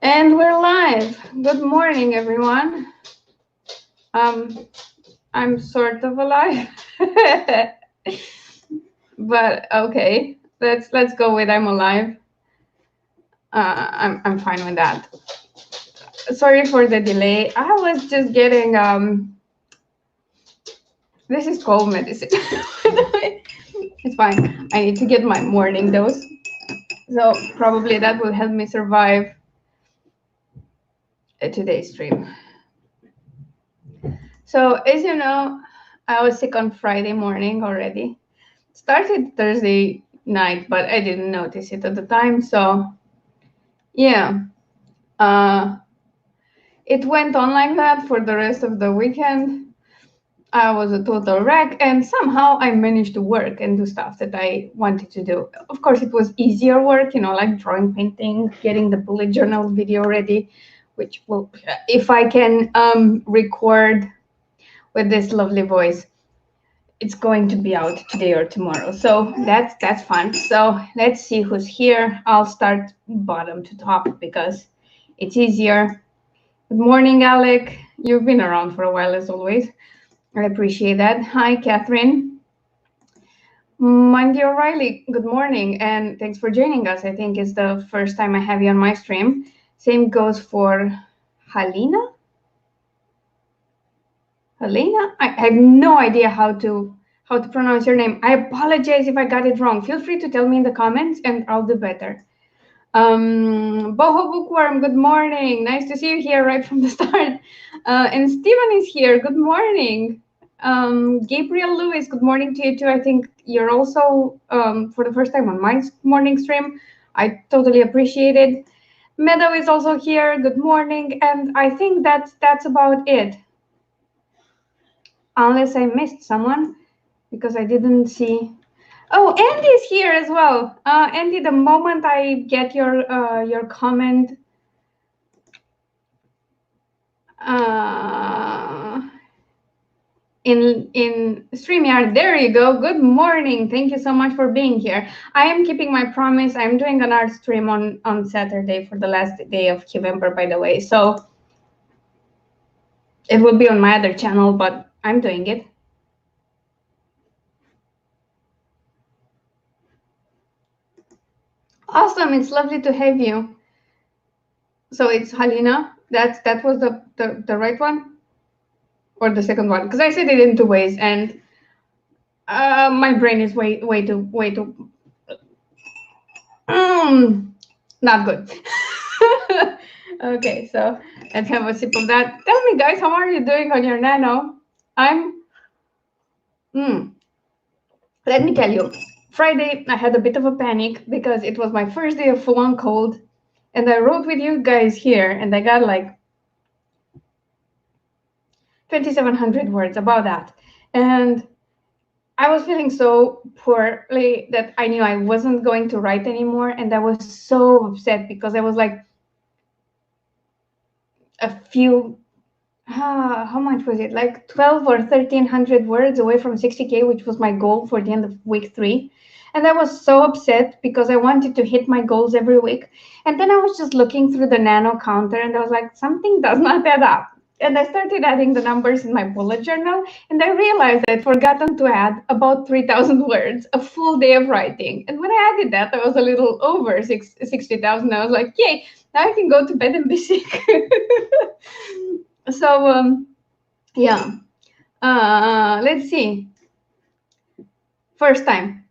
And we're live. Good morning, everyone. I'm sort of alive, but okay. Let's go with I'm alive. I'm fine with that. Sorry for the delay. I was just getting This is cold medicine. It's fine. I need to get my morning dose, so probably that will help me survive today's stream. So as you know, I was sick on Friday morning already. Started Thursday night, but I didn't notice it at the time. So yeah, it went on like that for the rest of the weekend. I was a total wreck, and somehow I managed to work and do stuff that I wanted to do. Of course, it was easier work, like drawing, painting, getting the bullet journal video ready, which will, if I can record with this lovely voice, it's going to be out today or tomorrow. So that's fun. So let's see who's here. I'll start bottom to top because it's easier. Good morning, Alec. You've been around for a while as always. I appreciate that. Hi, Catherine. Mandy O'Reilly, good morning, and thanks for joining us. I think it's the first time I have you on my stream. Same goes for Alina. Alina? I have no idea how to pronounce your name. I apologize if I got it wrong. Feel free to tell me in the comments and I'll do better. Boho Bookworm, good morning. Nice to see you here right from the start. And Stephen is here. Good morning. Gabriel Lewis, good morning to you too. I think you're also for the first time on my morning stream. I totally appreciate it. Meadow is also here. Good morning. And I think that's about it. Unless I missed someone, because I didn't see. Oh, Andy's here as well. Andy, the moment I get your comment, in StreamYard, there you go. Good morning. Thank you so much for being here. I am keeping my promise. I'm doing an art stream on Saturday for the last day of November, by the way. So it will be on my other channel, but I'm doing it. Awesome. It's lovely to have you. So it's Alina. That was the right one, or the second one? Because I said it in two ways, and my brain is way too not good. Okay, so let's have a sip of that. Tell me, guys, how are you doing on your Nano? Let me tell you, Friday I had a bit of a panic because it was my first day of full-on cold, and I wrote with you guys here, and I got like 2,700 words about that, and I was feeling so poorly that I knew I wasn't going to write anymore, and I was so upset because I was like a few, how much was it? Like 12 or 1,300 words away from 60K, which was my goal for the end of week 3. And I was so upset because I wanted to hit my goals every week. And then I was just looking through the Nano counter and I was like, something does not add up. And I started adding the numbers in my bullet journal, and I realized I'd forgotten to add about 3,000 words, a full day of writing. And when I added that, I was a little over 60,000. I was like, yay, now I can go to bed and be sick. So, yeah, let's see. First time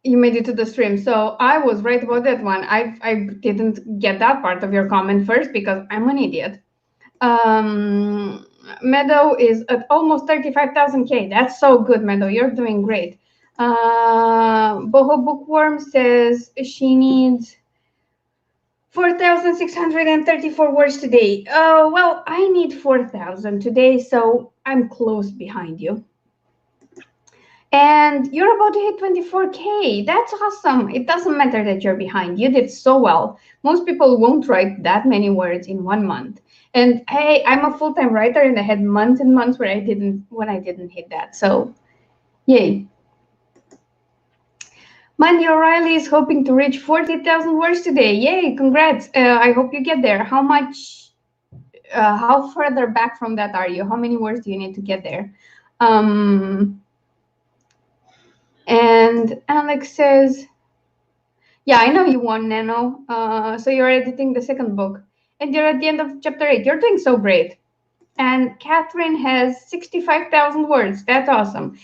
you made it to the stream. So I was right about that one. I didn't get that part of your comment first because I'm an idiot. Meadow is at almost 35,000K. That's so good, Meadow. You're doing great. Boho Bookworm says she needs 4,634 words today. Well, I need 4,000 today, so I'm close behind you. And you're about to hit 24K. That's awesome. It doesn't matter that you're behind. You did so well. Most people won't write that many words in 1 month. And hey, I'm a full-time writer, and I had months and months where I didn't hit that. So, yay. Mandy O'Reilly is hoping to reach 40,000 words today. Yay, congrats. I hope you get there. How much, how further back from that are you? How many words do you need to get there? And Alex says, yeah, I know you won, Nano. So you're editing the second book. And you're at the end of chapter 8. You're doing so great. And Catherine has 65,000 words. That's awesome.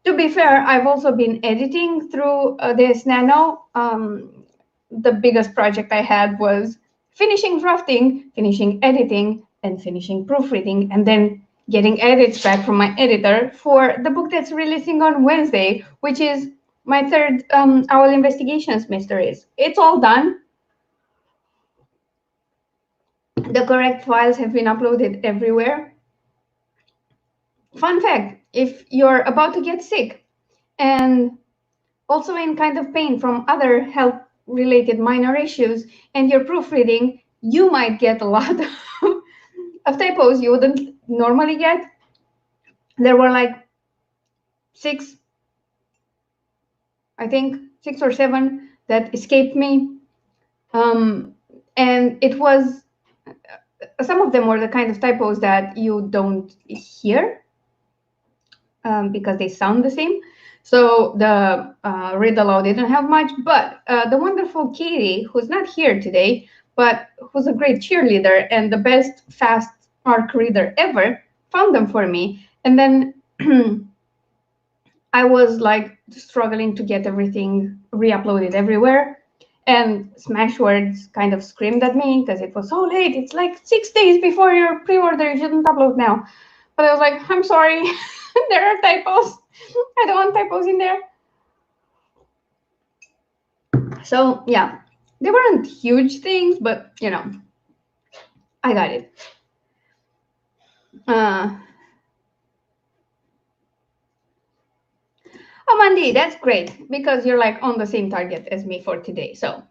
To be fair, I've also been editing through this Nano. The biggest project I had was finishing drafting, finishing editing, and finishing proofreading, and then getting edits back from my editor for the book that's releasing on Wednesday, which is my third Owl Investigations Mysteries. It's all done. The correct files have been uploaded everywhere. Fun fact, if you're about to get sick and also in kind of pain from other health-related minor issues and you're proofreading, you might get a lot of typos you wouldn't normally get. There were like 6, I think 6 or 7 that escaped me. And it was, some of them were the kind of typos that you don't hear because they sound the same. So the read aloud didn't have much, but the wonderful Katie, who's not here today, but who's a great cheerleader and the best fast ARC reader ever, found them for me. And then I was like struggling to get everything re-uploaded everywhere. And Smashwords kind of screamed at me because it was so late. It's like 6 days before your pre-order. You shouldn't upload now. But I was like, I'm sorry. There are typos. I don't want typos in there. So yeah, they weren't huge things, but you know, I got it. Oh, Mandy, that's great because you're like on the same target as me for today. So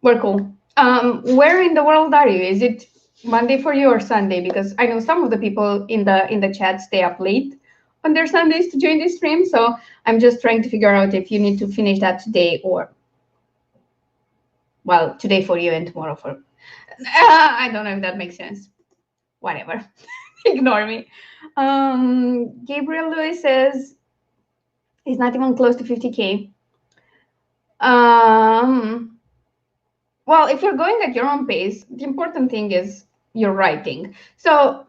we're cool. Where in the world are you? Is it Monday for you or Sunday? Because I know some of the people in the chat stay up late on their Sundays to join this stream. So I'm just trying to figure out if you need to finish that today or, well, today for you and tomorrow for, I don't know if that makes sense. Whatever, ignore me. Gabriel Lewis says he's not even close to 50K. Well, if you're going at your own pace, the important thing is your writing. So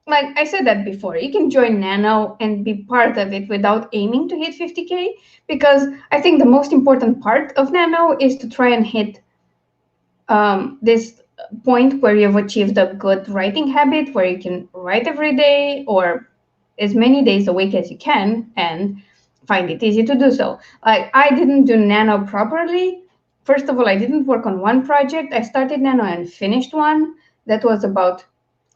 like I said that before, you can join Nano and be part of it without aiming to hit 50K, because I think the most important part of Nano is to try and hit this point where you've achieved a good writing habit, where you can write every day or as many days a week as you can and find it easy to do so. Like I didn't do Nano properly. First of all, I didn't work on one project. I started Nano and finished one. That was about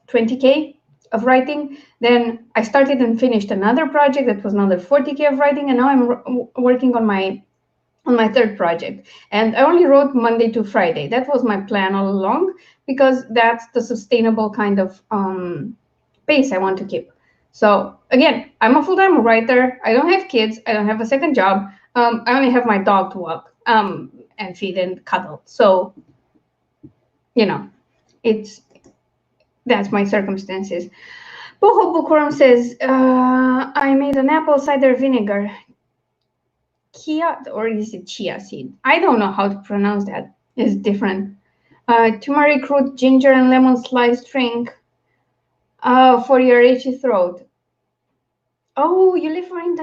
20K of writing. Then I started and finished another project that was another 40K of writing, and now I'm working on my third project. And I only wrote Monday to Friday. That was my plan all along, because that's the sustainable kind of pace I want to keep. So again, I'm a full-time writer. I don't have kids. I don't have a second job. I only have my dog to walk and feed and cuddle. So, you know, that's my circumstances. Boho Bookworm says, I made an apple cider vinegar. Chia, or is it chia seed? I don't know how to pronounce that. It's different. Turmeric root, ginger, and lemon sliced drink for your itchy throat. Oh, you live in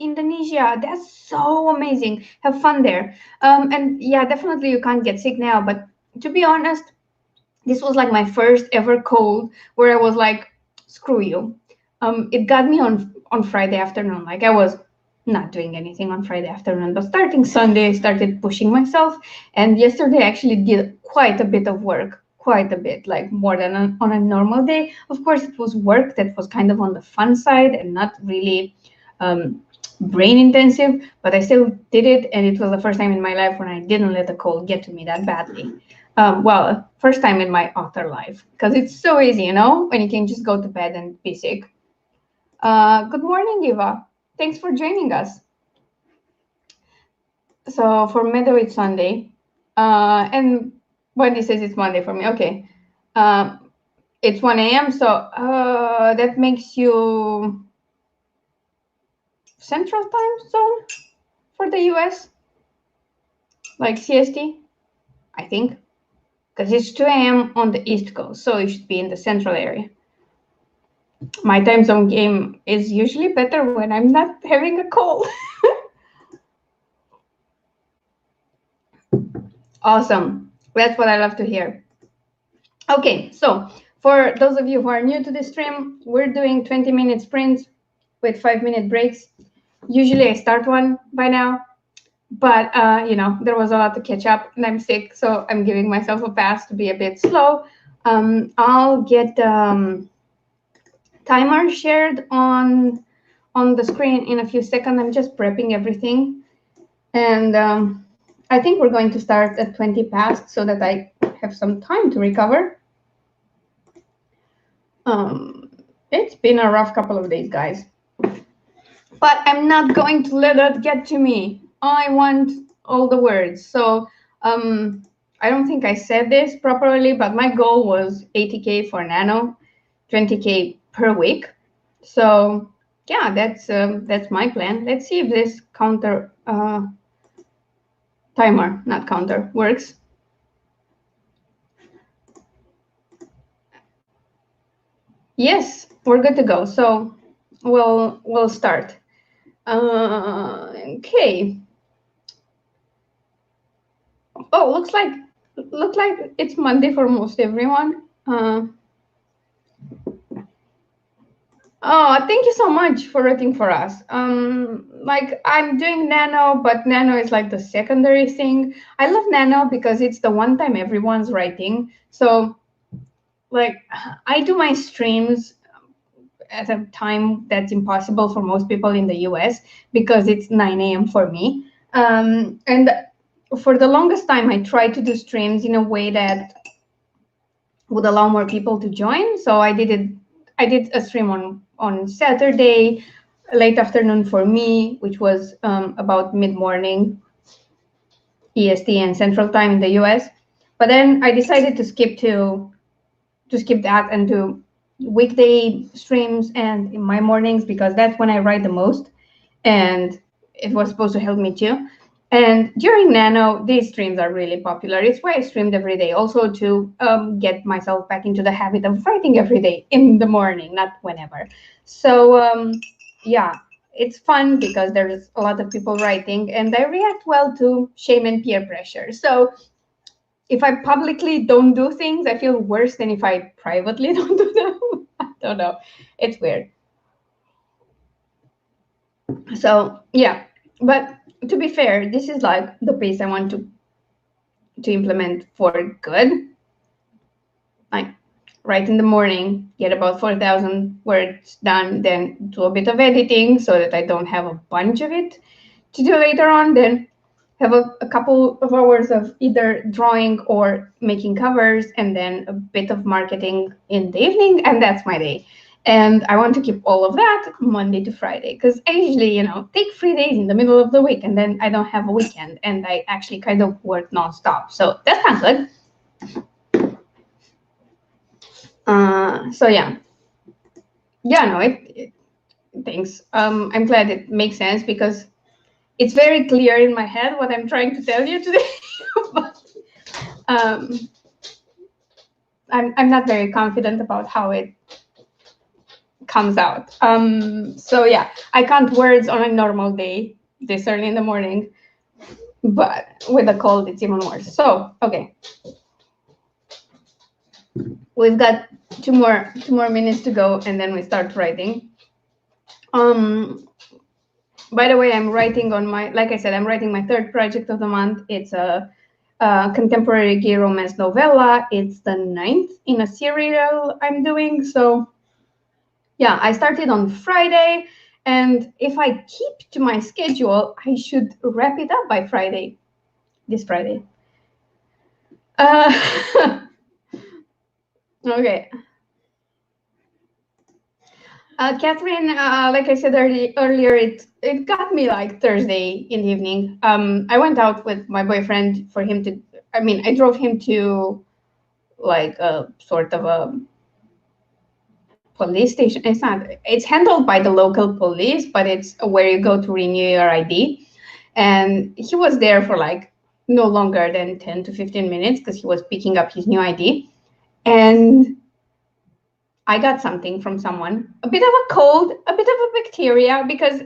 Indonesia. That's so amazing. Have fun there. And yeah, definitely you can't get sick now. But to be honest, this was like my first ever cold where I was like, screw you. It got me on Friday afternoon. Like I was not doing anything on Friday afternoon, but starting Sunday, I started pushing myself. And yesterday I actually did quite a bit of work, quite a bit, like more than on a normal day. Of course, it was work that was kind of on the fun side and not really brain intensive, but I still did it. And it was the first time in my life when I didn't let the cold get to me that badly. Well, first time in my author life, because it's so easy, you know, when you can just go to bed and be sick. Good morning, Eva. Thanks for joining us. So for Meadow, it's Sunday. And Wendy says it's Monday for me. Okay. It's 1 a.m. So that makes you Central Time Zone for the US, like CST, I think, because it's 2 a.m. on the East Coast, so it should be in the central area. My time zone game is usually better when I'm not having a cold. Awesome. That's what I love to hear. Okay, so for those of you who are new to the stream, we're doing 20-minute sprints with 5-minute breaks. Usually I start one by now, but you know, there was a lot to catch up and I'm sick, so I'm giving myself a pass to be a bit slow. I'll get timer shared on the screen in a few seconds. I'm just prepping everything, and I think we're going to start at 20 past so that I have some time to recover. It's been a rough couple of days, guys, but I'm not going to let that get to me. I want all the words. So I don't think I said this properly, but my goal was 80K for Nano, 20K per week. So yeah, that's my plan. Let's see if this counter timer, not counter, works. Yes, we're good to go. So we'll start. Okay. Oh, looks like it's Monday for most everyone. Oh, thank you so much for writing for us. Like I'm doing Nano, but Nano is like the secondary thing. I love Nano because it's the one time everyone's writing. So like I do my streams at a time that's impossible for most people in the US because it's 9 a.m. for me. And for the longest time, I tried to do streams in a way that would allow more people to join. So I did a stream on Saturday, late afternoon for me, which was about mid-morning EST and Central Time in the US. But then I decided to skip that and do weekday streams and in my mornings because that's when I write the most, and it was supposed to help me too. And during Nano, these streams are really popular. It's why I streamed every day, also to get myself back into the habit of writing every day in the morning, not whenever. So yeah, it's fun because there's a lot of people writing, and I react well to shame and peer pressure. So if I publicly don't do things, I feel worse than if I privately don't do them. I don't know. It's weird. So yeah, but to be fair, this is like the pace I want to implement for good. Like write in the morning, get about 4,000 words done, then do a bit of editing so that I don't have a bunch of it to do later on, then have a couple of hours of either drawing or making covers, and then a bit of marketing in the evening, and that's my day. And I want to keep all of that Monday to Friday, because I usually, take 3 days in the middle of the week, and then I don't have a weekend, and I actually kind of work nonstop. So that's not good. So yeah, no, thanks. I'm glad it makes sense because it's very clear in my head what I'm trying to tell you today. But I'm not very confident about how it comes out. So yeah, I can't words on a normal day this early in the morning, but with a cold it's even worse. So okay, we've got two more minutes to go, and then we start writing. By the way, I'm writing on like I said, I'm writing my third project of the month. It's a contemporary gay romance novella. It's the 9th in a serial I'm doing. So yeah, I started on Friday, and if I keep to my schedule, I should wrap it up by Friday, this Friday. Okay. Catherine, like I said earlier, it got me like Thursday in the evening. I went out with my boyfriend for him to. I mean, I drove him to like a sort of a police station. It's not. It's handled by the local police, but it's where you go to renew your ID. And he was there for like no longer than 10 to 15 minutes because he was picking up his new ID. And I got something from someone, a bit of a cold, a bit of a bacteria, because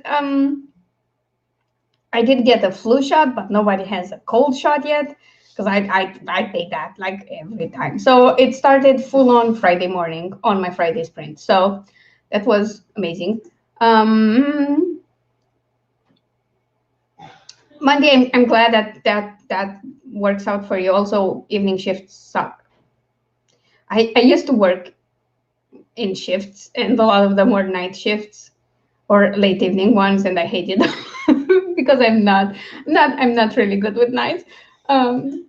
I did get a flu shot, but nobody has a cold shot yet, because I take that like every time. So it started full on Friday morning on my Friday sprint. So that was amazing. Monday, I'm glad that works out for you. Also, evening shifts suck. I used to work in shifts, and a lot of them were night shifts or late evening ones, and I hated them because I'm not really good with nights. Um,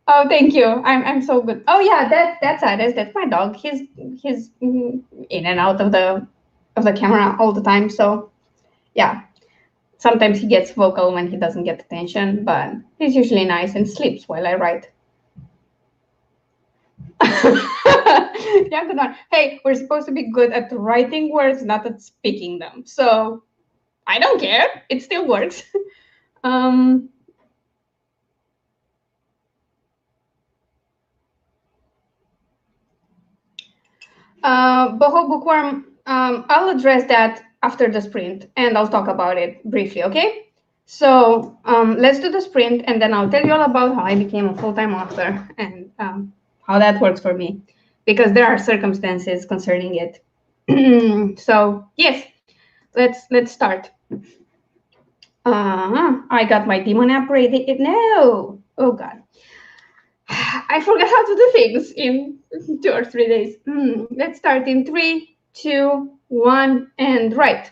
oh, thank you. I'm so good. Oh yeah, that's Ares. That's my dog. He's in and out of the camera all the time. So yeah, sometimes he gets vocal when he doesn't get attention, but he's usually nice and sleeps while I write. Yeah, good one. Hey, we're supposed to be good at writing words, not at speaking them. So I don't care. It still works. um, Boho Bookworm, I'll address that after the sprint and I'll talk about it briefly, okay? So let's do the sprint and then I'll tell you all about how I became a full-time author and how that works for me because there are circumstances concerning it. So yes, let's start. I got my Demon app ready. No, oh God. I forgot how to do things in 2 or 3 days. Let's start in 3, 2, 1, and write.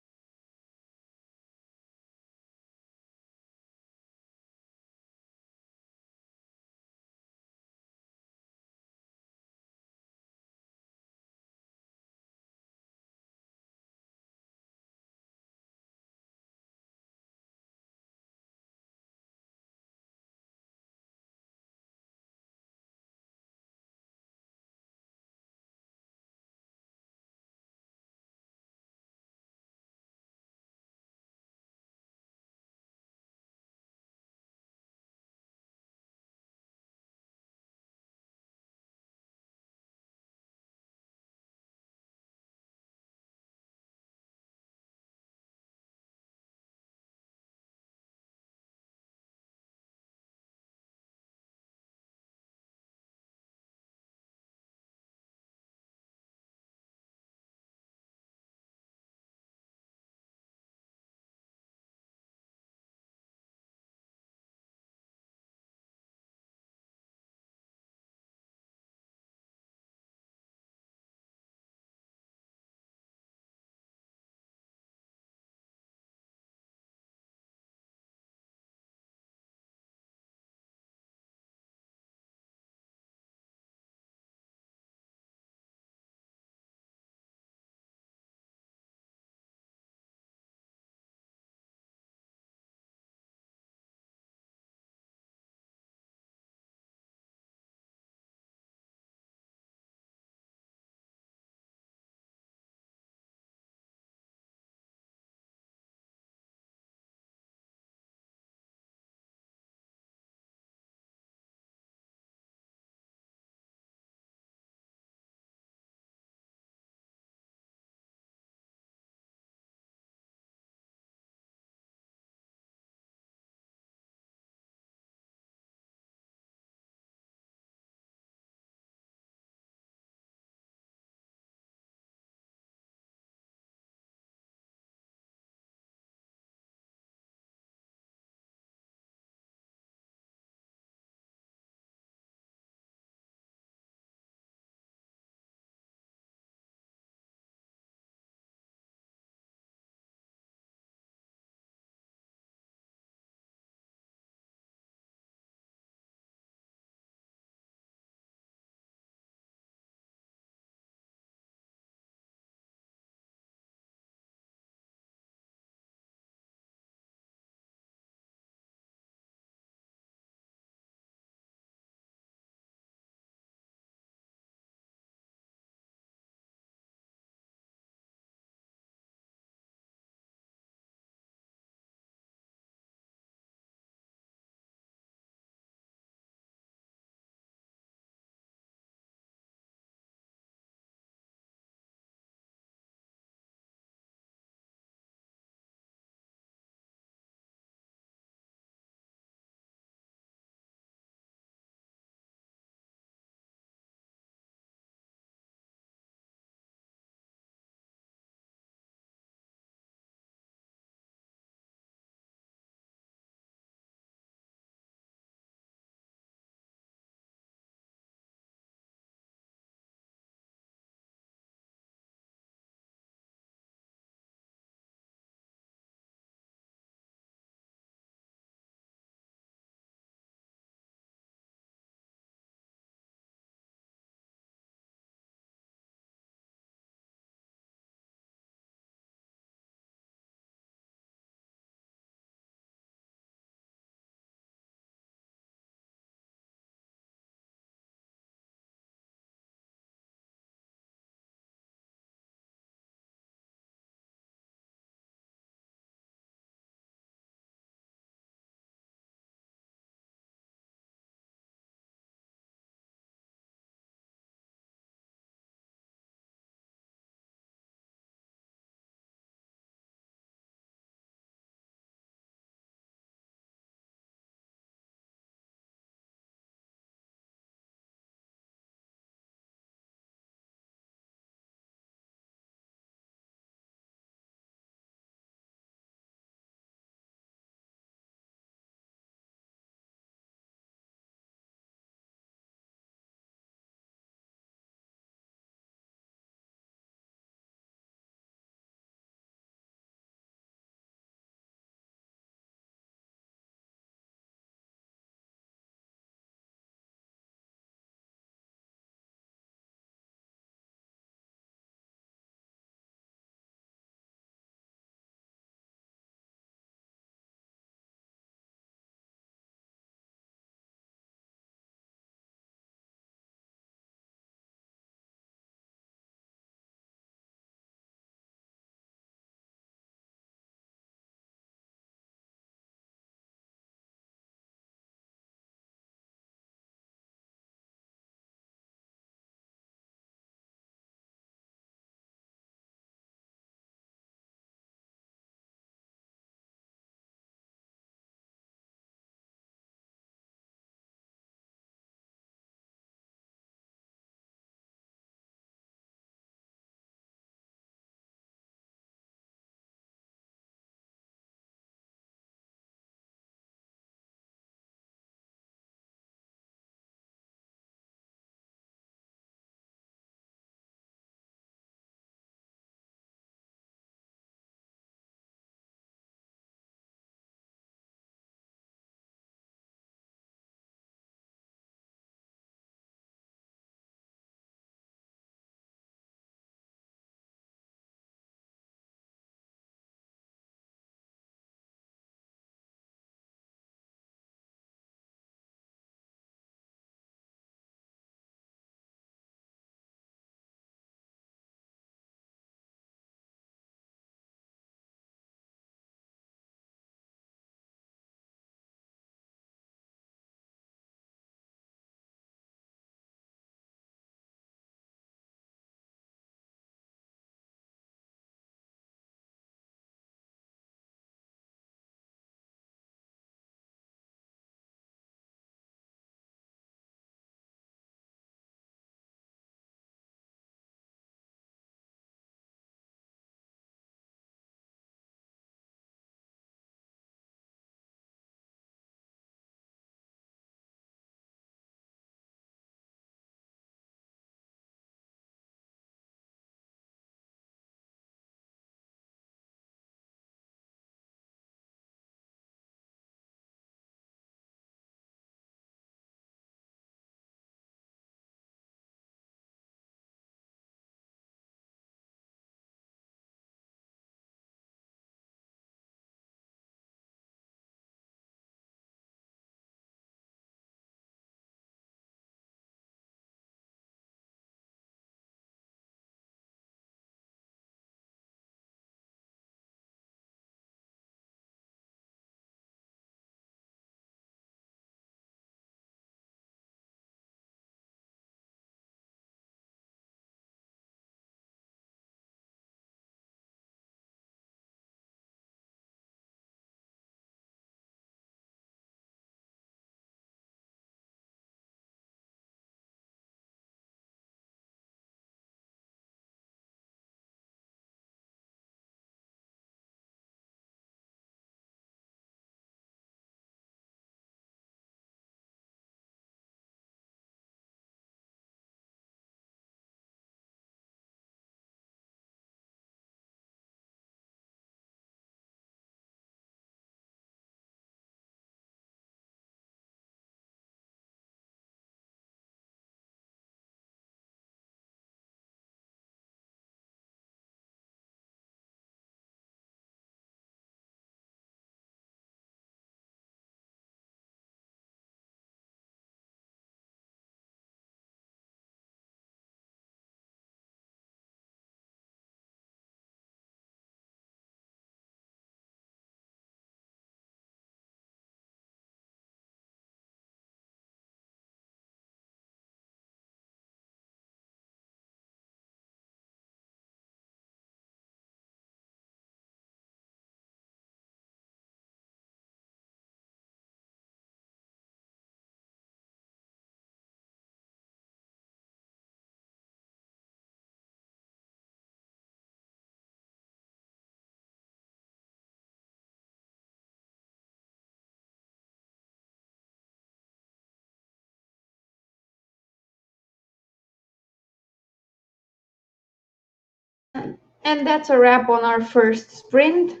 And that's a wrap on our first sprint.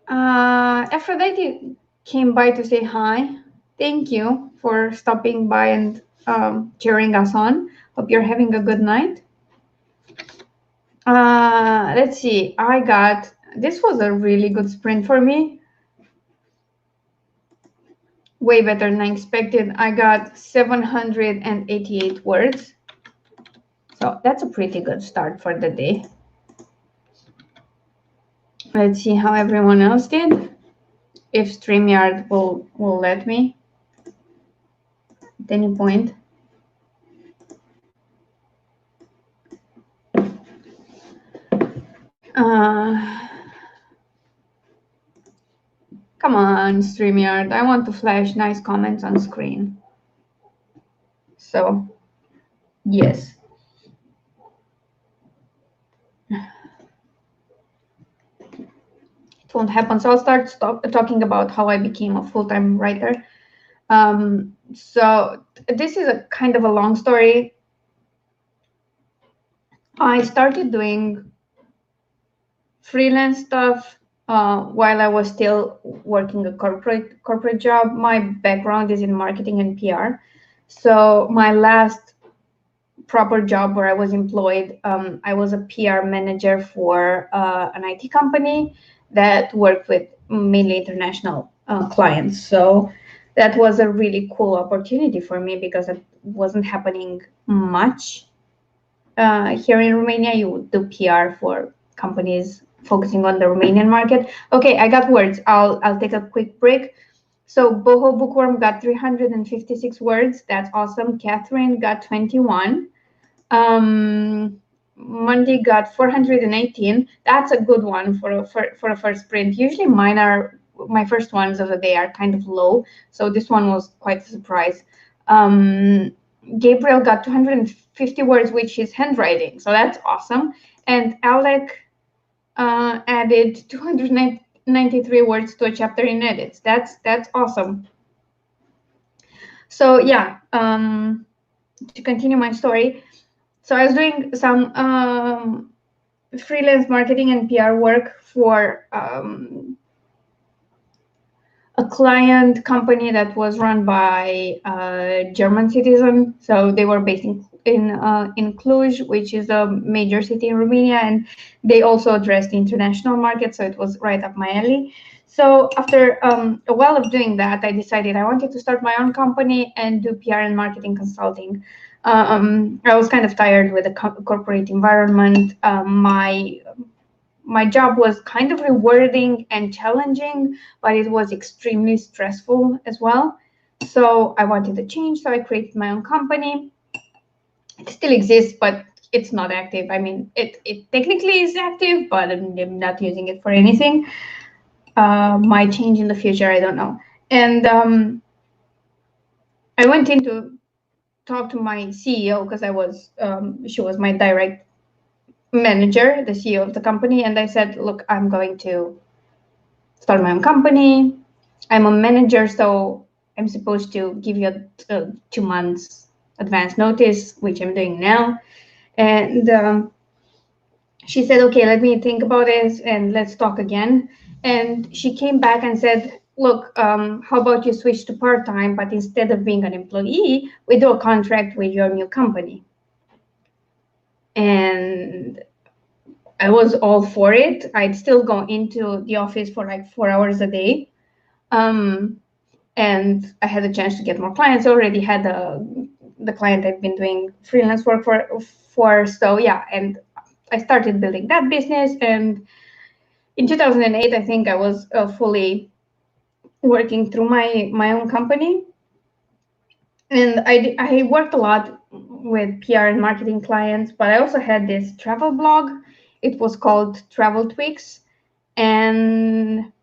Aphrodite came by to say hi. Thank you for stopping by and cheering us on. Hope you're having a good night. Let's see. This was a really good sprint for me. Way better than I expected. I got 788 words. So that's a pretty good start for the day. Let's see how everyone else did. If StreamYard will let me at any point. Come on, StreamYard. I want to flash nice comments on screen. So, yes. It won't happen. So I'll start talking about how I became a full-time writer. So this is a kind of a long story. I started doing freelance stuff while I was still working a corporate job. My background is in marketing and PR. So my last proper job where I was employed, I was a PR manager for an IT company that worked with mainly international clients. So that was a really cool opportunity for me because it wasn't happening much here in Romania. You would do PR for companies focusing on the Romanian market. Okay, I got words. I'll take a quick break. So Boho Bookworm got 356 words. That's awesome. Catherine got 21. Monday got 418. That's a good one for a first sprint. Usually my first ones of the day are kind of low. So this one was quite a surprise. Gabriel got 250 words, which is handwriting. So that's awesome. And Alec added 293 words to a chapter in edits. That's awesome. So yeah, to continue my story. So I was doing some freelance marketing and PR work for a client company that was run by a German citizen. So they were based in Cluj, which is a major city in Romania, and they also addressed the international market. So it was right up my alley. So after a while of doing that, I decided I wanted to start my own company and do PR and marketing consulting. I was kind of tired with the corporate environment. My job was kind of rewarding and challenging, but it was extremely stressful as well. So I wanted to change, so I created my own company. It still exists, but it's not active. I mean, it technically is active, but I'm not using it for anything. Might change in the future, I don't know. And I went in to talk to my CEO because she was my direct manager, the CEO of the company, and I said, look, I'm going to start my own company. I'm a manager, so I'm supposed to give you a 2 months advance notice, which I'm doing now. And she said, okay, let me think about it and let's talk again. And she came back and said, look, how about you switch to part-time, but instead of being an employee, we do a contract with your new company. And I was all for it. I'd still go into the office for like 4 hours a day. And I had a chance to get more clients. I already had the client I've been doing freelance work for. So yeah, and I started building that business. And in 2008, I think I was fully working through my own company. And I worked a lot with PR and marketing clients, but I also had this travel blog. It was called Travel Tweaks. And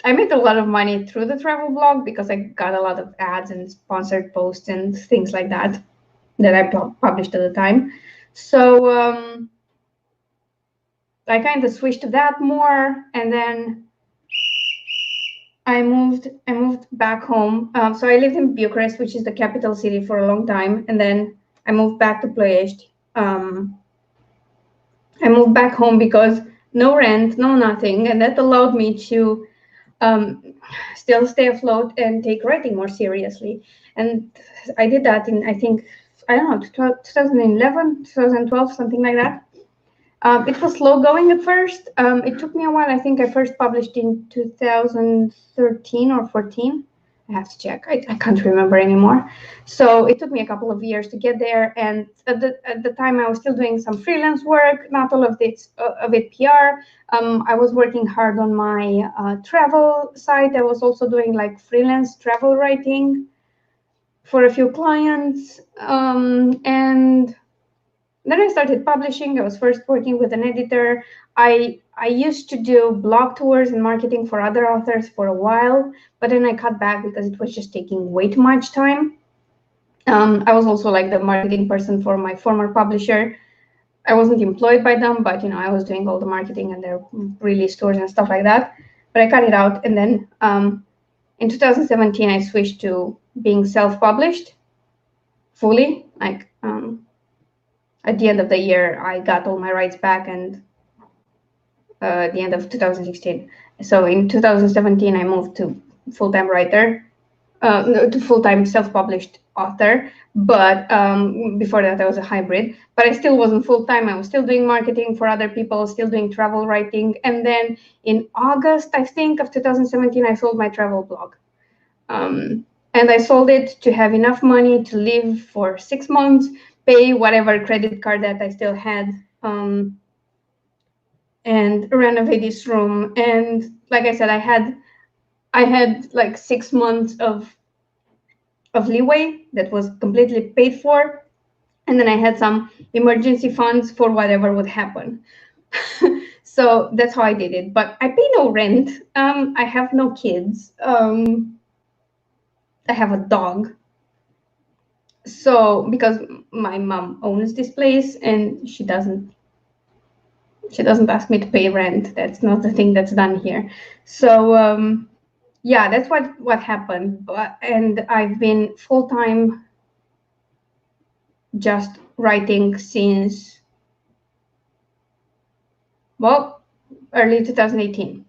I made a lot of money through the travel blog because I got a lot of ads and sponsored posts and things like that I published at the time. So I kind of switched to that more, and then I moved back home. So I lived in Bucharest, which is the capital city, for a long time, and then I moved back to Ploiești. I moved back home because no rent, no nothing, and that allowed me to still stay afloat and take writing more seriously. And I did that in, I think, I don't know, 2011, 2012, something like that. It was slow going at first. It took me a while. I think I first published in 2013 or 14. I have to check. I can't remember anymore. So it took me a couple of years to get there. And at the time, I was still doing some freelance work, not all of it PR. I was working hard on my travel site. I was also doing like freelance travel writing for a few clients. And then I started publishing. I was first working with an editor. I used to do blog tours and marketing for other authors for a while, but then I cut back because it was just taking way too much time. I was also like the marketing person for my former publisher. I wasn't employed by them, but I was doing all the marketing and their release tours and stuff like that. But I cut it out, and then in 2017 I switched to being self-published fully. Like at the end of the year, I got all my rights back, and at the end of 2016. So in 2017, I moved to full-time writer, to full-time self-published author. But before that, I was a hybrid. But I still wasn't full-time. I was still doing marketing for other people, still doing travel writing. And then in August, I think, of 2017, I sold my travel blog. And I sold it to have enough money to live for 6 months, pay whatever credit card that I still had, and renovate this room. And like I said, I had like 6 months of leeway that was completely paid for, and then I had some emergency funds for whatever would happen. So that's how I did it. But I pay no rent. I have no kids. I have a dog. So because my mom owns this place and she doesn't ask me to pay rent. That's not the thing that's done here. So yeah, that's what happened. And I've been full-time just writing since, well, early 2018.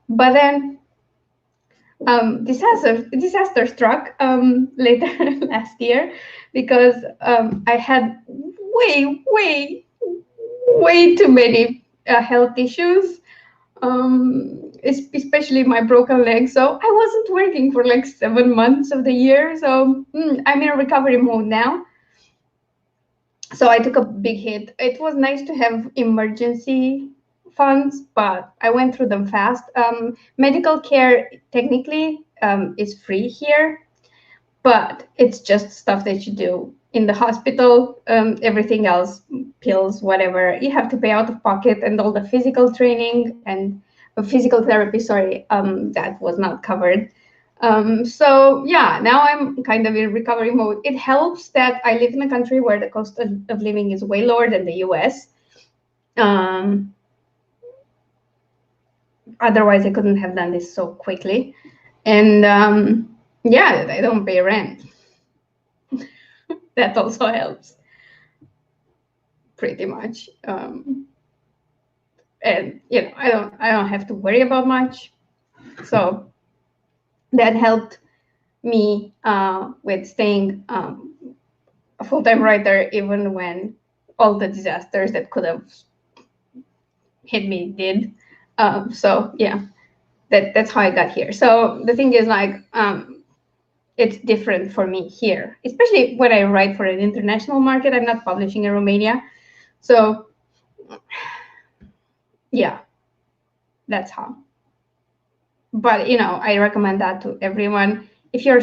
But then disaster struck later last year, because I had way too many health issues, especially my broken leg. So I wasn't working for like 7 months of the year. So I'm in recovery mode now. So I took a big hit. It was nice to have emergency funds, but I went through them fast. Medical care technically is free here, but it's just stuff that you do in the hospital. Everything else, pills, whatever, you have to pay out of pocket, and all the physical training and physical therapy, that was not covered. So yeah, now I'm kind of in recovery mode. It helps that I live in a country where the cost of living is way lower than the US. Otherwise, I couldn't have done this so quickly. And yeah, I don't pay rent. That also helps, pretty much. And I don't have to worry about much. So that helped me with staying a full-time writer, even when all the disasters that could have hit me did. So yeah, that's how I got here. So the thing is, like, it's different for me here, especially when I write for an international market. I'm not publishing in Romania. So yeah, that's how. But I recommend that to everyone. If you're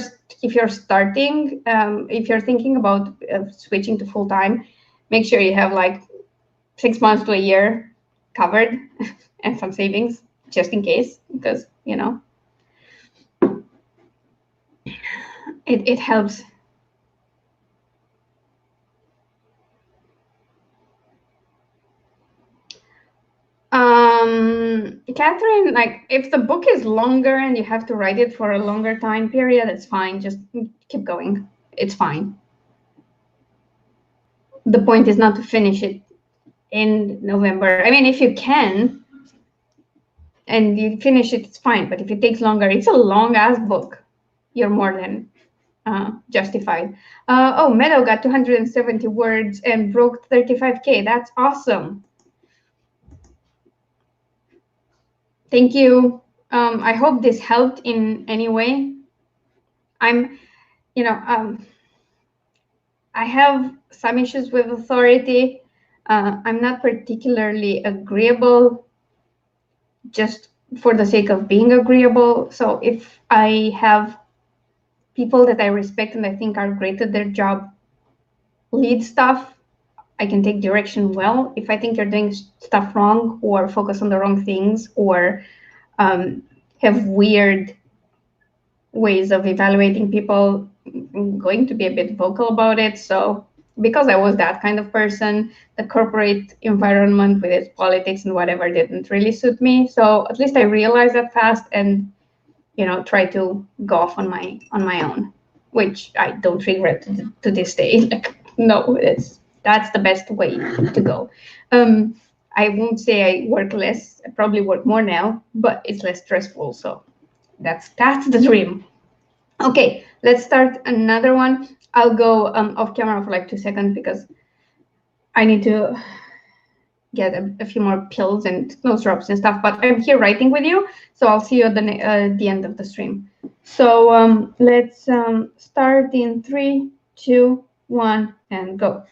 starting, if you're thinking about switching to full-time, make sure you have like 6 months to a year covered and some savings just in case, because it helps. Catherine, like, if the book is longer and you have to write it for a longer time period, it's fine. Just keep going. It's fine. the point is not to finish it in November. I mean, if you can and you finish it, it's fine. But if it takes longer, it's a long ass book. You're more than justified. Oh, Meadow got 270 words and broke 35K. That's awesome. Thank you. I hope this helped in any way. I'm, you know, I have some issues with authority. I'm not particularly agreeable just for the sake of being agreeable. So if I have people that I respect and I think are great at their job lead stuff, I can take direction well. If I think you're doing stuff wrong or focus on the wrong things or have weird ways of evaluating people, I'm going to be a bit vocal about it. So because I was that kind of person, the corporate environment with its politics and whatever didn't really suit me. So at least I realized that fast and try to go off on my own, which I don't regret to this day. Like, no, that's the best way to go. I won't say I work less. I probably work more now, but it's less stressful. So that's the dream. Okay, let's start another one. I'll go off camera for like 2 seconds because I need to get a few more pills and nose drops and stuff. But I'm here writing with you, so I'll see you at the end of the stream. So let's start in 3, 2, 1, and go.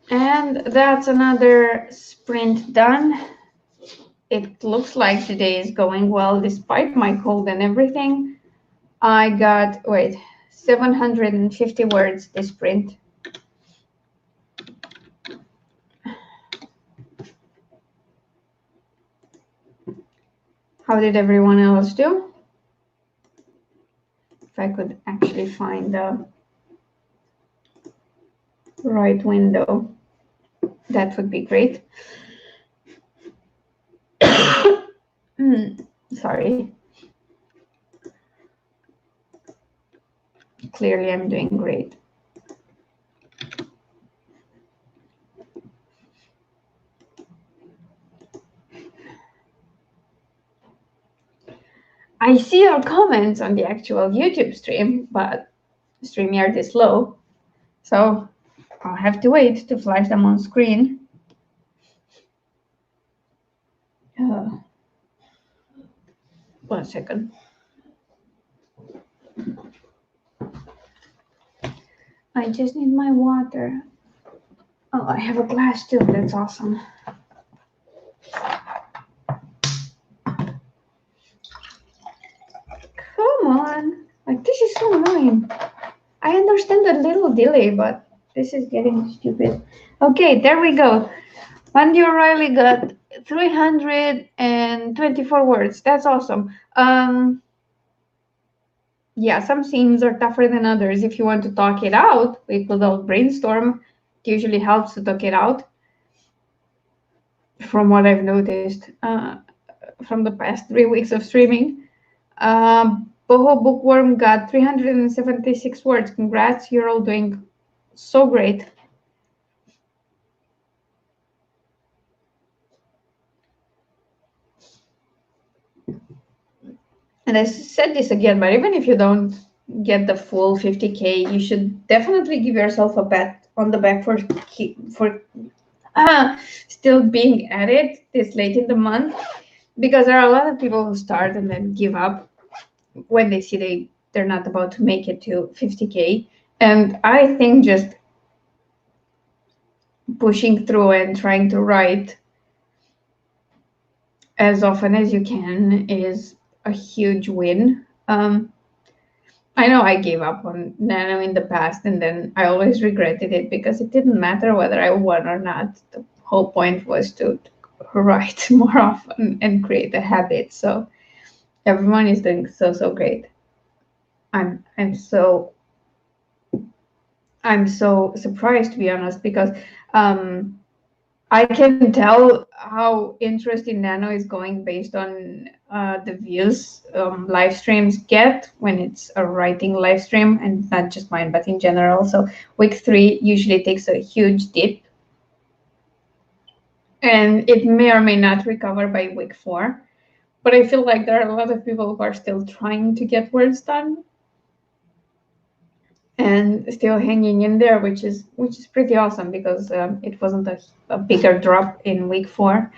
And that's another sprint done. It looks like today is going well despite my cold and everything. I got, 750 words this sprint. How did everyone else do? If I could actually find the right window, that would be great. Sorry. Clearly, I'm doing great. I see your comments on the actual YouTube stream, but StreamYard is slow, so I'll have to wait to flash them on screen. 1 second. I just need my water. Oh, I have a glass too. That's awesome. Come on. Like, this is so annoying. I understand the little delay, but this is getting stupid. Okay, there we go. Wendy O'Reilly got 324 words. That's awesome. Yeah, some scenes are tougher than others. If you want to talk it out, we could all brainstorm. It usually helps to talk it out. From what I've noticed from the past 3 weeks of streaming. Boho Bookworm got 376 words. Congrats, you're all doing so great. And I said this again, but even if you don't get the full 50K, you should definitely give yourself a pat on the back for still being at it this late in the month, because there are a lot of people who start and then give up when they see they're not about to make it to 50K. And I think just pushing through and trying to write as often as you can is a huge win. I know I gave up on Nano in the past, and then I always regretted it because it didn't matter whether I won or not. The whole point was to write more often and create a habit. So everyone is doing so great. I'm so surprised, to be honest, because I can tell how interesting Nano is going based on the views live streams get when it's a writing live stream, and not just mine, but in general. So week 3 usually takes a huge dip, and it may or may not recover by week 4. But I feel like there are a lot of people who are still trying to get words done and still hanging in there, which is pretty awesome, because it wasn't a bigger drop in week 4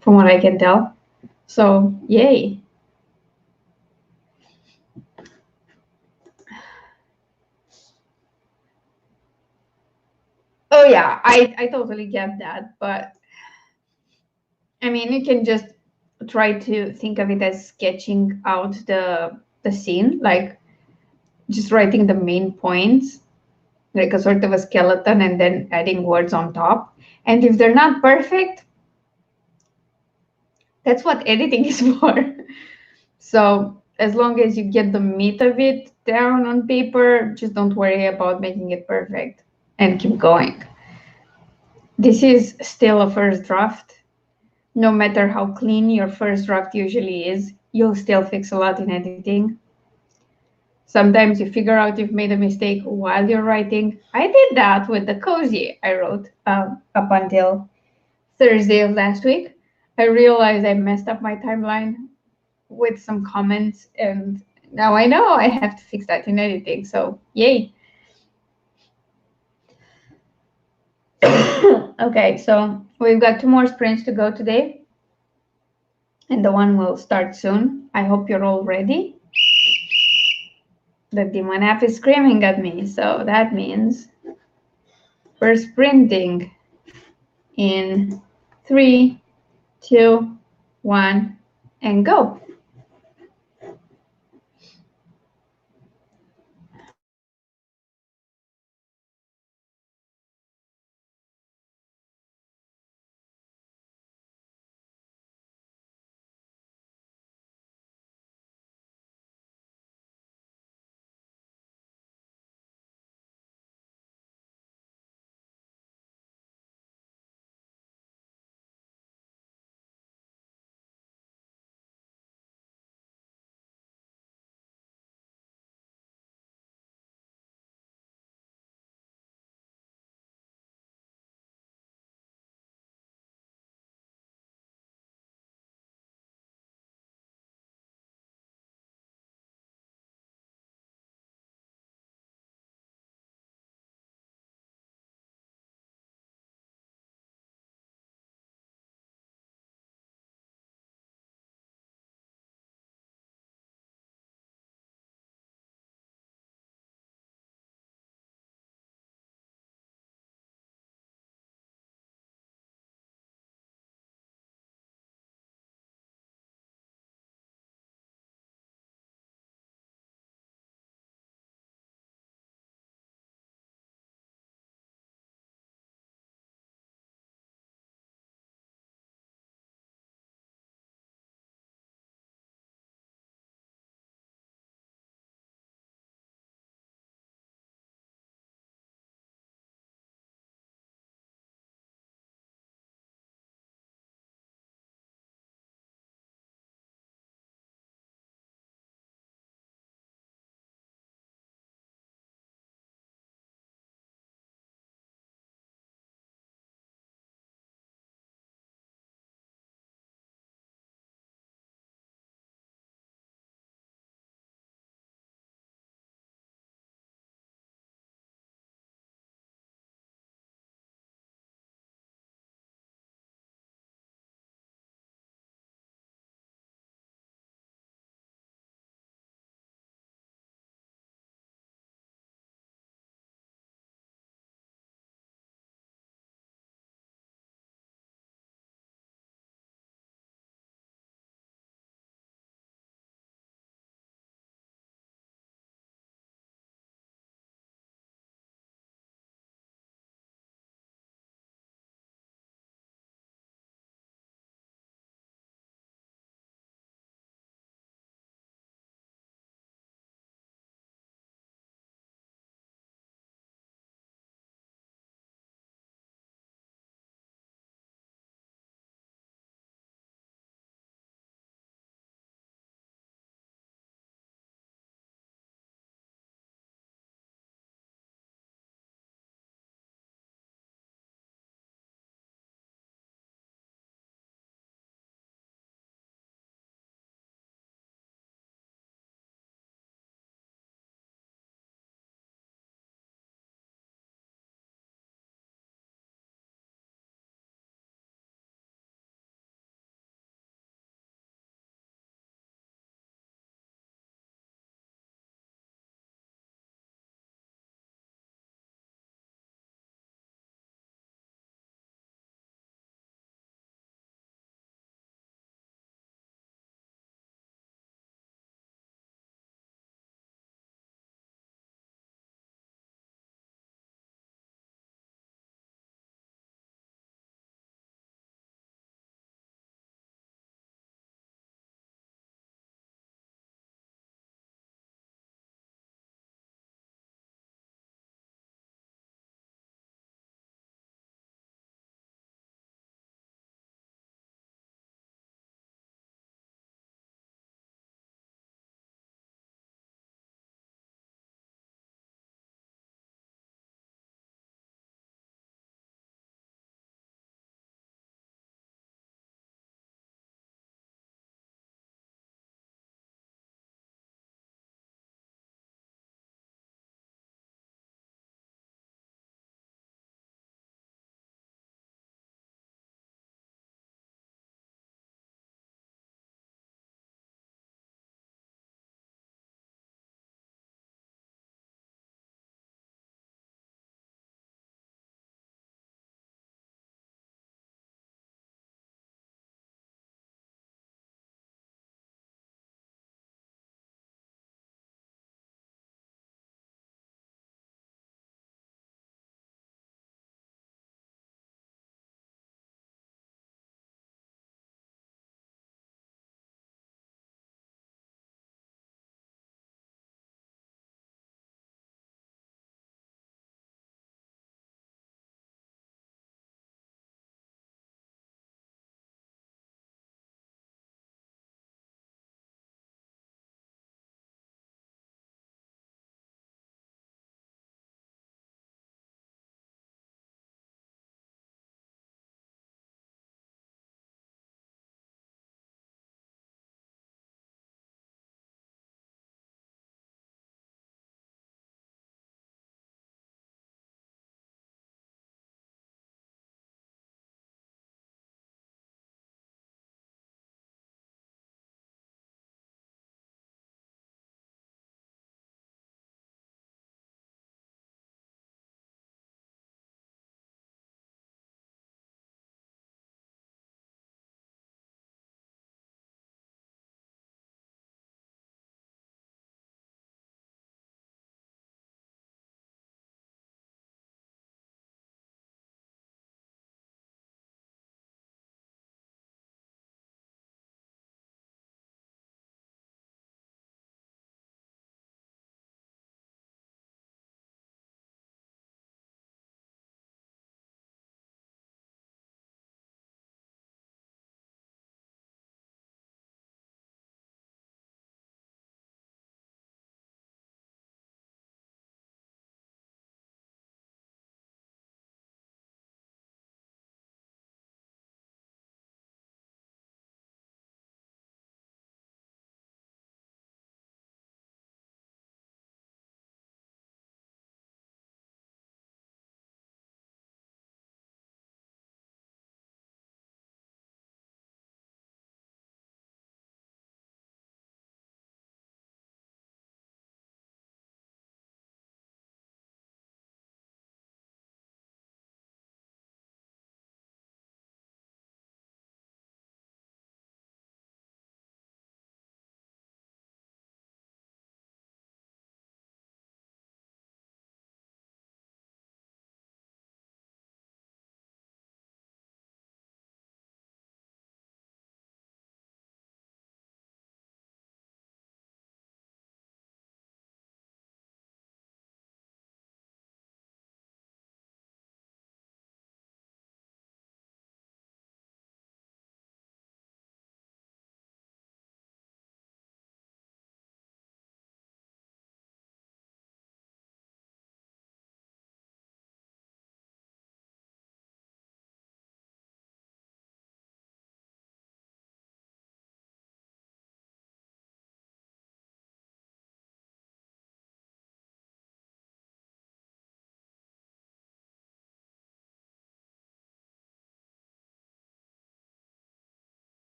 from what I can tell. So yay. Oh yeah, I totally get that, but I mean, you can just try to think of it as sketching out the scene, like just writing the main points, like a sort of a skeleton, and then adding words on top. And if they're not perfect, that's what editing is for. So as long as you get the meat of it down on paper, just don't worry about making it perfect and keep going. This is still a first draft. No matter how clean your first draft usually is, you'll still fix a lot in editing. Sometimes you figure out you've made a mistake while you're writing. I did that with the cozy I wrote up until Thursday of last week. I realized I messed up my timeline with some comments, and now I know I have to fix that in editing. So yay. Okay, so we've got 2 more sprints to go today, and the one will start soon. I hope you're all ready. The demon app is screaming at me, so that means we're sprinting. in 3, 2, 1, and go.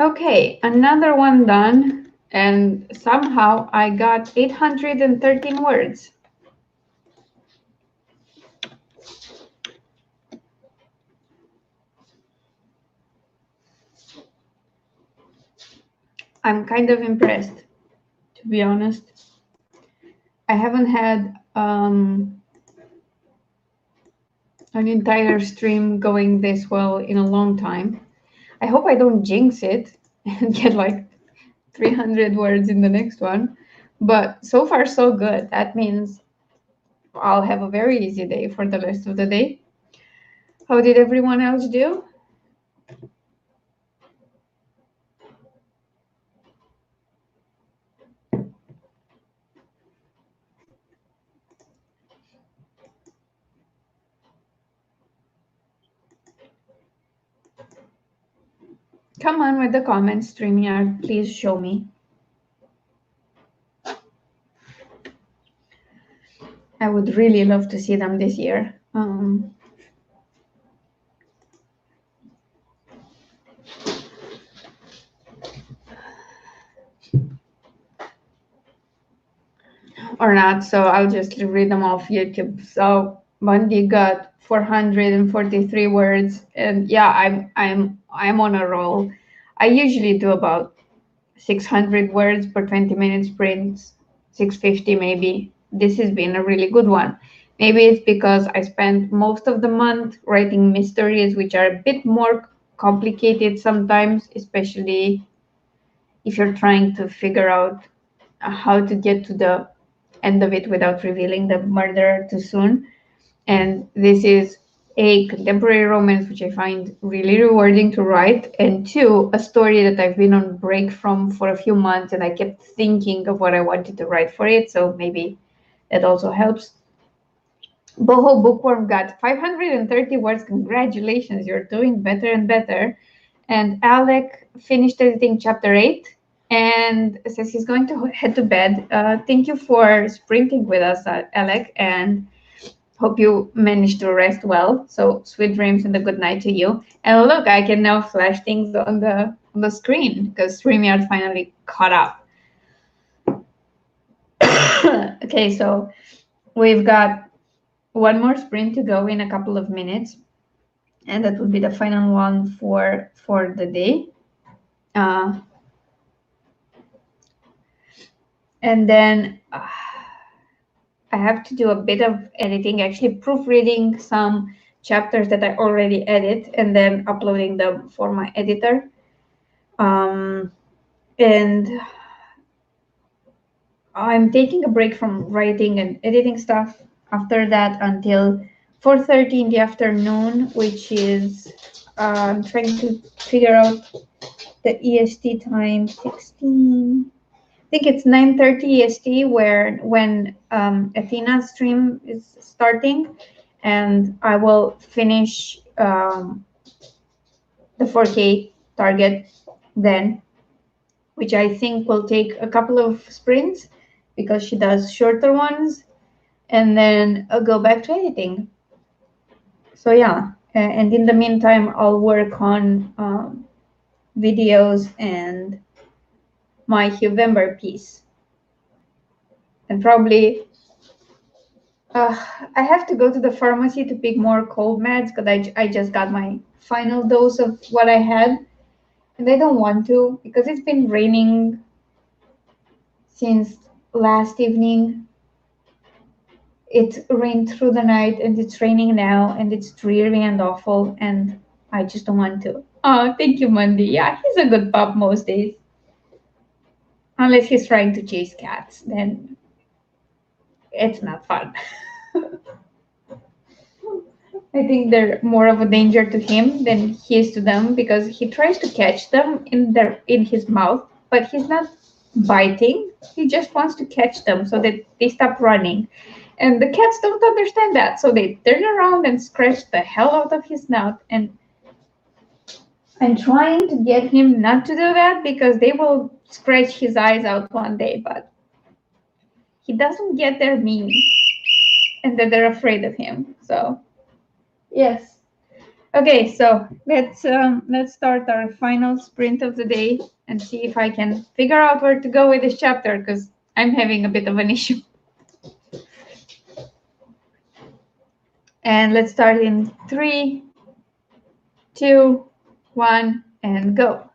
Okay, another one done, and somehow I got 813 words. I'm kind of impressed, to be honest. I haven't had an entire stream going this well in a long time. I hope I don't jinx it and get like 300 words in the next one. But so far, so good. That means I'll have a very easy day for the rest of the day. How did everyone else do? Come on with the comments, StreamYard. Please show me. I would really love to see them this year. Or not, so I'll just read them off YouTube. So Bundy got 443 words, and yeah, I'm on a roll. I usually do about 600 words per 20-minute sprints, 650 maybe. This has been a really good one. Maybe it's because I spent most of the month writing mysteries, which are a bit more complicated sometimes, especially if you're trying to figure out how to get to the end of it without revealing the murderer too soon. And this is a contemporary romance, which I find really rewarding to write, and two, a story that I've been on break from for a few months, and I kept thinking of what I wanted to write for it, so maybe that also helps. Boho Bookworm got 530 words. Congratulations, you're doing better and better. And Alec finished editing chapter 8 and says he's going to head to bed. Thank you for sprinting with us, Alec, and hope you managed to rest well. So sweet dreams and a good night to you. And look, I can now flash things on the screen because StreamYard finally caught up. Okay, so we've got one more sprint to go in a couple of minutes, and that will be the final one for the day. And then I have to do a bit of editing, actually proofreading some chapters that I already edit and then uploading them for my editor. And I'm taking a break from writing and editing stuff after that until 4:30 in the afternoon, which is I'm trying to figure out the EST time, 16. I think it's 9:30 EST when Athena's stream is starting, and I will finish the 4K target then, which I think will take a couple of sprints because she does shorter ones, and then I'll go back to editing. So yeah, and in the meantime, I'll work on videos and my November piece. And probably I have to go to the pharmacy to pick more cold meds because I just got my final dose of what I had. And I don't want to because it's been raining since last evening. It rained through the night and it's raining now and it's dreary and awful and I just don't want to. Oh, thank you, Mandy. Yeah, he's a good pup most days. Unless he's trying to chase cats, then it's not fun. I think they're more of a danger to him than he is to them because he tries to catch them in his mouth, but he's not biting. He just wants to catch them so that they stop running. And the cats don't understand that, so they turn around and scratch the hell out of his snout. And I'm trying to get him not to do that because they will scratch his eyes out one day, but he doesn't get their meaning and that they're afraid of him. So, yes. Okay, so let's start our final sprint of the day and see if I can figure out where to go with this chapter, because I'm having a bit of an issue. And let's start in 3, 2, 1, and go.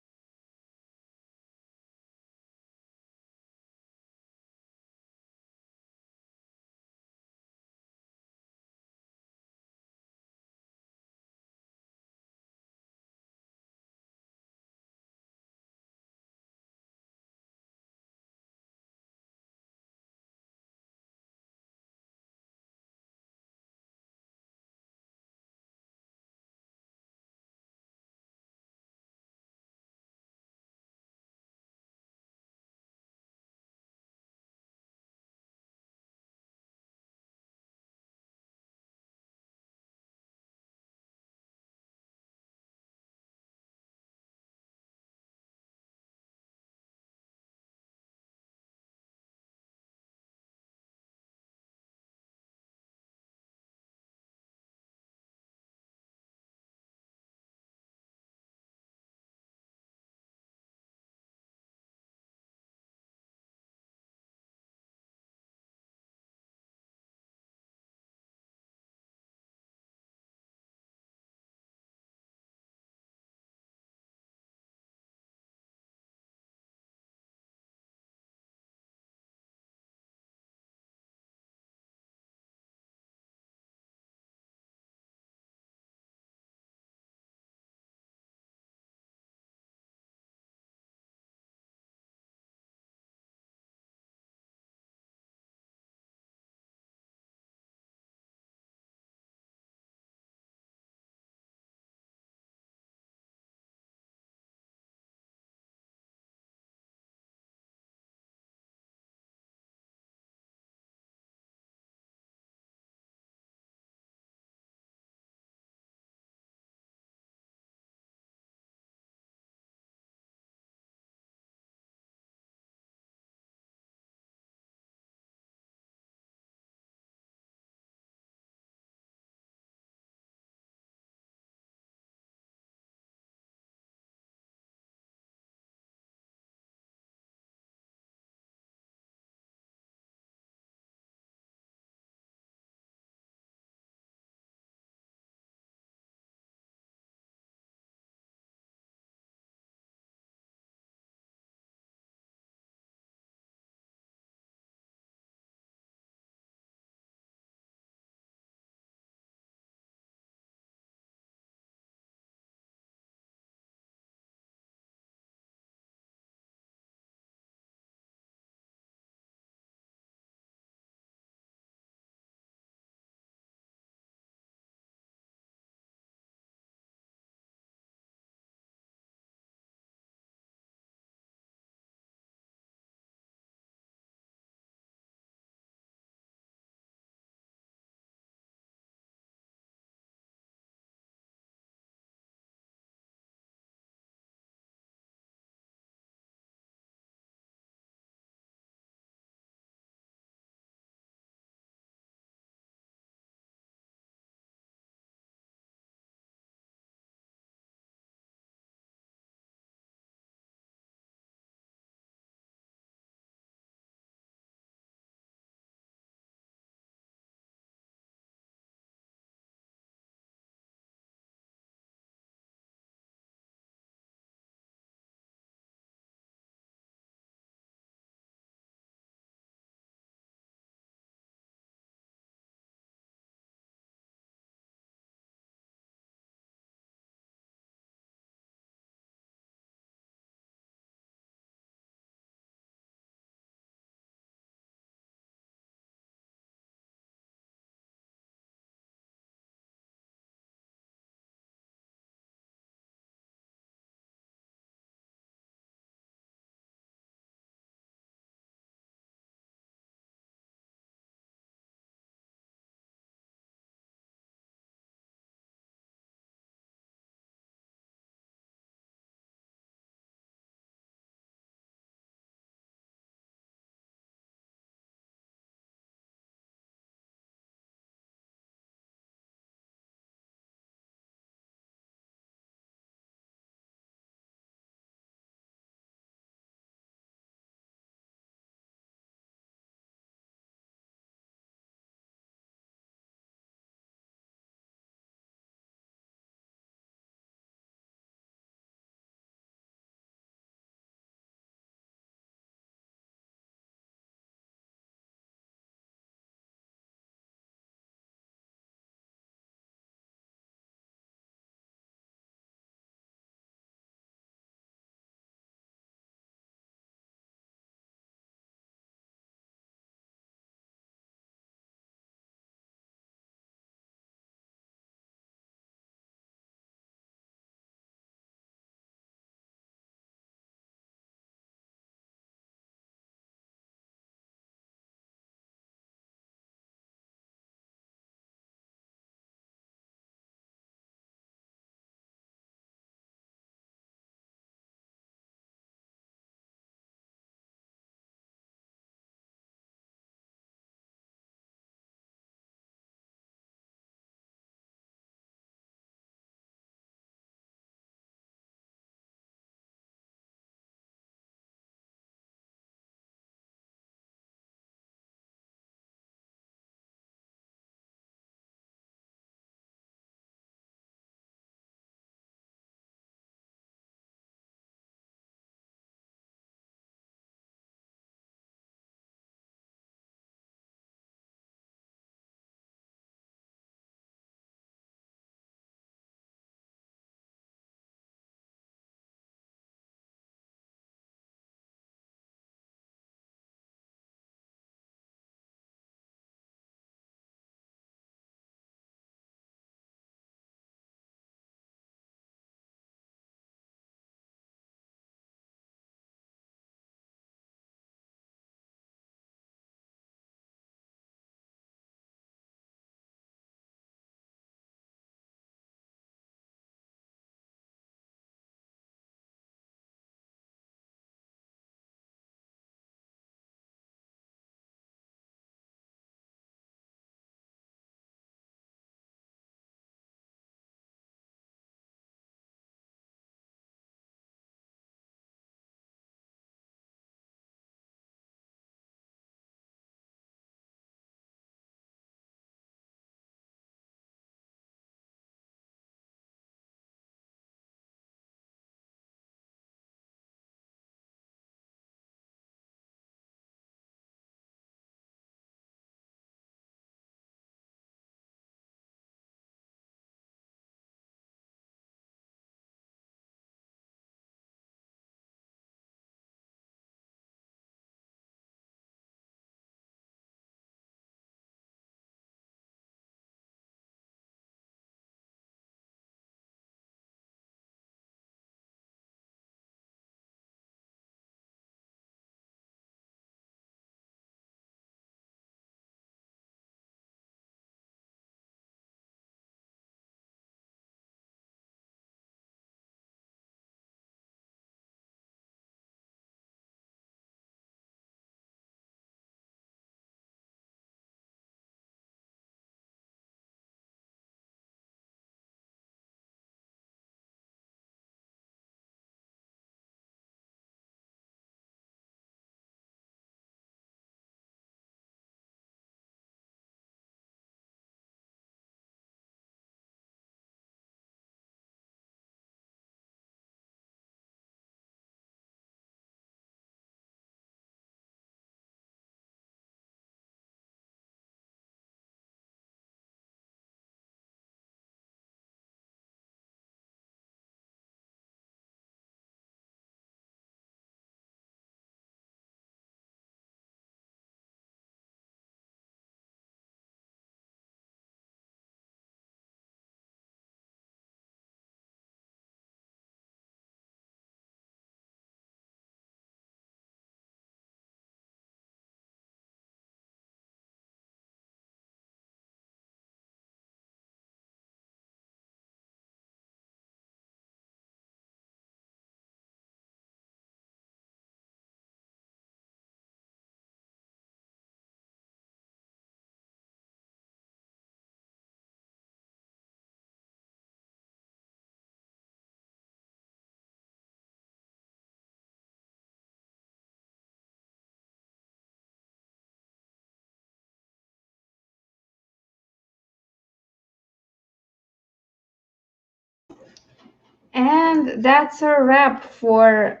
And that's a wrap for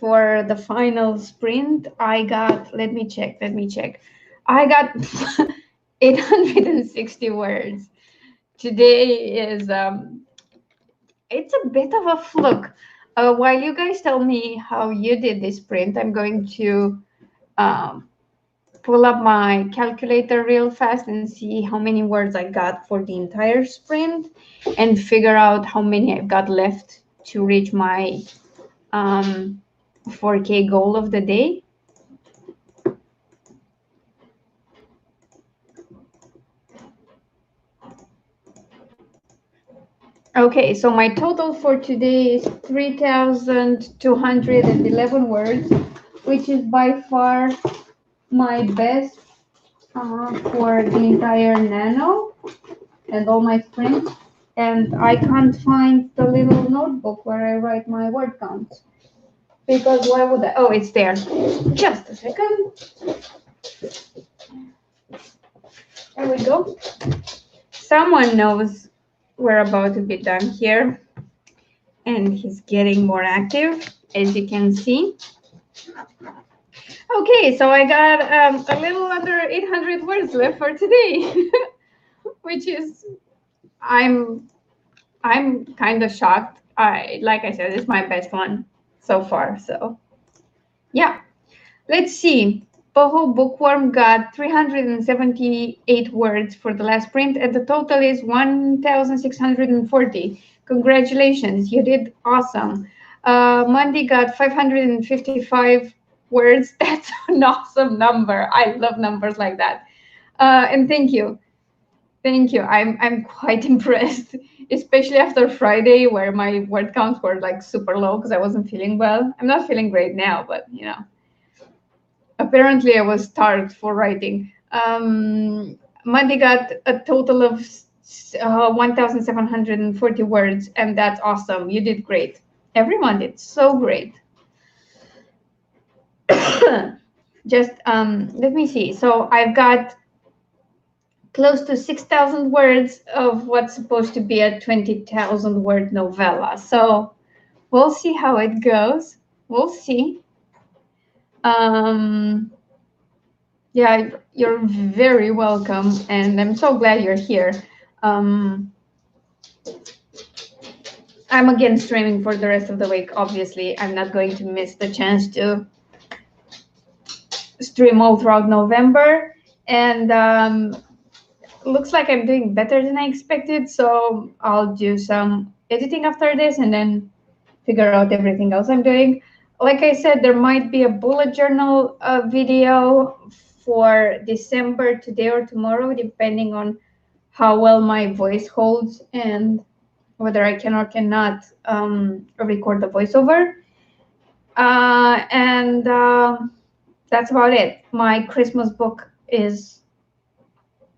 the final sprint. I got, let me check. I got 860 words. Today is it's a bit of a fluke. While you guys tell me how you did this sprint, I'm going to um, pull up my calculator real fast and see how many words I got for the entire sprint and figure out how many I've got left to reach my 4K goal of the day. Okay, so my total for today is 3,211 words, which is by far my best for the entire Nano and all my sprints. And I can't find the little notebook where I write my word count. Because why would I? Oh, it's there. Just a second. There we go. Someone knows we're about to be done here. And he's getting more active, as you can see. Okay, so I got a little under 800 words left for today, which is, I'm kind of shocked. Like I said, it's my best one so far. So yeah, let's see. Boho Bookworm got 378 words for the last print, and the total is 1,640. Congratulations, you did awesome. Mandy got 555 words. That's an awesome number. I love numbers like that. And thank you. Thank you. I'm quite impressed, especially after Friday where my word counts were like super low because I wasn't feeling well. I'm not feeling great now, but you know, apparently I was starved for writing. Monday got a total of 1,740 words, and that's awesome. You did great. Everyone did so great. Just let me see. So I've got close to 6,000 words of what's supposed to be a 20,000 word novella. So we'll see how it goes. We'll see. Yeah, you're very welcome, and I'm so glad you're here. I'm again streaming for the rest of the week. Obviously, I'm not going to miss the chance to stream all throughout November, and looks like I'm doing better than I expected, so I'll do some editing after this and then figure out everything else I'm doing. Like I said, there might be a bullet journal video for December today or tomorrow, depending on how well my voice holds and whether I can or cannot record the voiceover. That's about it. My Christmas book is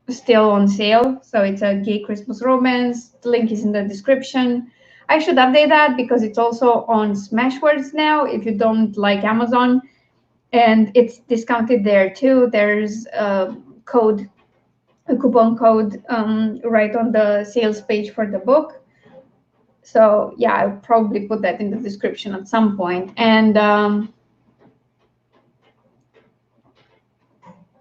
still on sale, so it's a gay Christmas romance. The link is in the description. I should update that because it's also on Smashwords now if you don't like Amazon, and it's discounted there too. There's a coupon code right on the sales page for the book. So yeah, I'll probably put that in the description at some point. And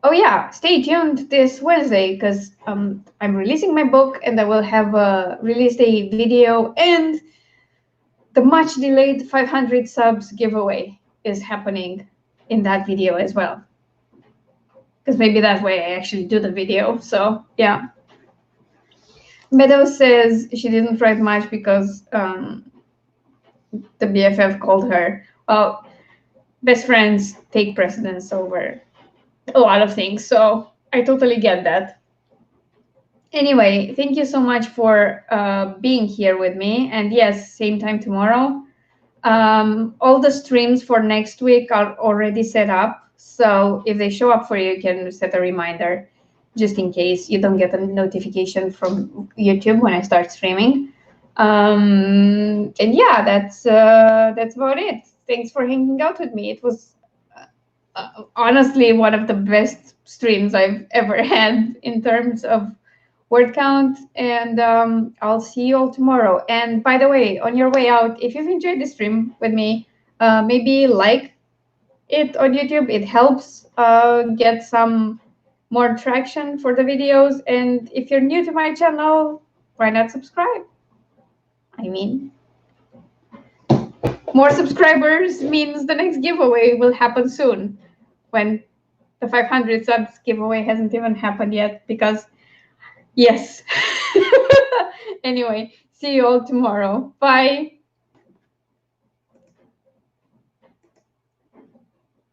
oh yeah, stay tuned this Wednesday because I'm releasing my book and I will have a release day video, and the much delayed 500 subs giveaway is happening in that video as well. Because maybe that way I actually do the video. So yeah. Meadows says she didn't write much because the BFF called her. Well, best friends take precedence over a lot of things, so I totally get that. Anyway, thank you so much for being here with me, and yes, same time tomorrow. All the streams for next week are already set up, so if they show up for you, you can set a reminder just in case you don't get a notification from YouTube when I start streaming. And yeah, that's about it. Thanks for hanging out with me. It was honestly one of the best streams I've ever had in terms of word count, and I'll see you all tomorrow. And by the way, on your way out, if you've enjoyed the stream with me, maybe like it on YouTube. It helps get some more traction for the videos. And if you're new to my channel, why not subscribe? I mean, more subscribers means the next giveaway will happen soon, when the 500 subs giveaway hasn't even happened yet, because yes. Anyway, see you all tomorrow. Bye.